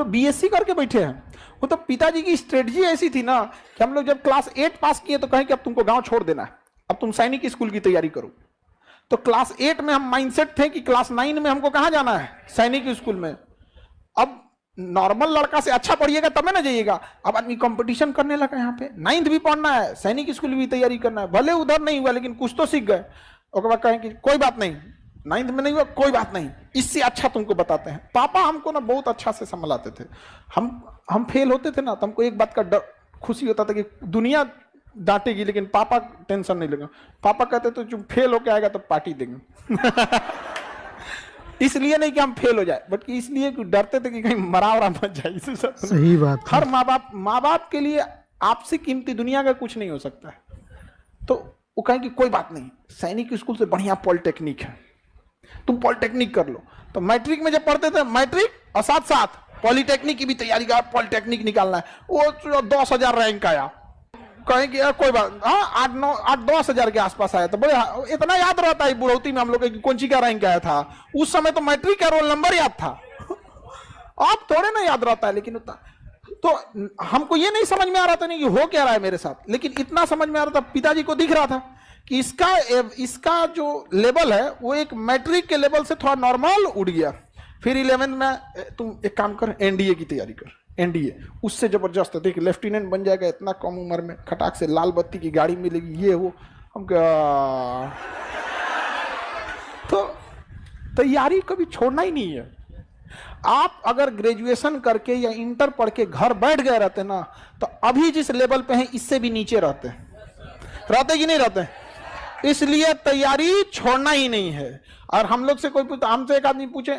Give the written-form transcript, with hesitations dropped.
लोग बीएससी करके बैठे हैं। वो तो पिताजी की स्ट्रेटजी ऐसी थी ना कि हम लोग जब क्लास 8 पास किए तो कहें कि अब तुमको गांव छोड़ देना है, अब तुम सैनिक स्कूल की तैयारी करो। तो क्लास 8 में हम माइंडसेट थे कि क्लास 9 में हमको कहां जाना है, सैनिक स्कूल में। अब नॉर्मल लड़का से अच्छा पढ़िएगा तब ना जाइएगा। अब आदमी कंपटीशन करने लगा, यहाँ पे 9th भी पढ़ना है, सैनिक स्कूल भी तैयारी करना है, भले उधर नहीं हुआ लेकिन कुछ तो सीख गए। और बाद कहें कि कोई बात नहीं, 9th में नहीं हुआ कोई बात नहीं, इससे अच्छा तुमको बताते हैं। पापा हमको ना बहुत अच्छा से संभलाते थे। हम फेल होते थे ना तो हमको एक बात का डर खुशी होता था कि दुनिया डांटेगी लेकिन पापा टेंशन नहीं लेगा। पापा कहते तो जो फेल होके आएगा तो पार्टी देंगे। इसलिए नहीं कि हम फेल हो जाए, बट इसलिए कि डरते थे कि कहीं मरा वरा मत जाए। सही बात। हर माँ बाप के लिए आपसे कीमती दुनिया का कुछ नहीं हो सकता है। तो वो कहें कि कोई बात नहीं, सैनिक स्कूल से बढ़िया पॉलिटेक्निक है, तुम पॉलिटेक्निक कर लो। तो मैट्रिक में जब पढ़ते थे, मैट्रिक और साथ साथ पॉलिटेक्निक की भी तैयारी का, पॉलिटेक्निक निकालना है। वो 10,000 रैंक आया, कहें कि कोई बात, हाँ 8-10 हजार के आसपास आया। तो बड़े इतना याद रहता है बुढ़ौती में हम लोग कौन सी का रैंक आया था। उस समय तो मैट्रिक का रोल नंबर याद था, अब थोड़े ना याद रहता है। लेकिन उतना तो हमको ये नहीं समझ में आ रहा था नहीं कि हो क्या रहा है मेरे साथ, लेकिन इतना समझ में आ रहा था, पिताजी को दिख रहा था कि इसका जो लेवल है वो एक मैट्रिक के लेवल से थोड़ा नॉर्मल उड़ गया। फिर 11th में तुम एक काम कर, एनडीए की तैयारी कर, एनडीए उससे जबरदस्त है, देख लेफ्टिनेंट बन जाएगा इतना कम उम्र में, खटाक से लाल बत्ती की गाड़ी मिलेगी, ये वो। हम तो तैयारी कभी छोड़ना ही नहीं है। आप अगर ग्रेजुएशन करके या इंटर पढ़ के घर बैठ गए रहते ना, तो अभी जिस लेवल पे हैं इससे भी नीचे रहते कि नहीं रहते। इसलिए तैयारी छोड़ना ही नहीं है। और हम लोग से कोई हमसे एक आदमी पूछे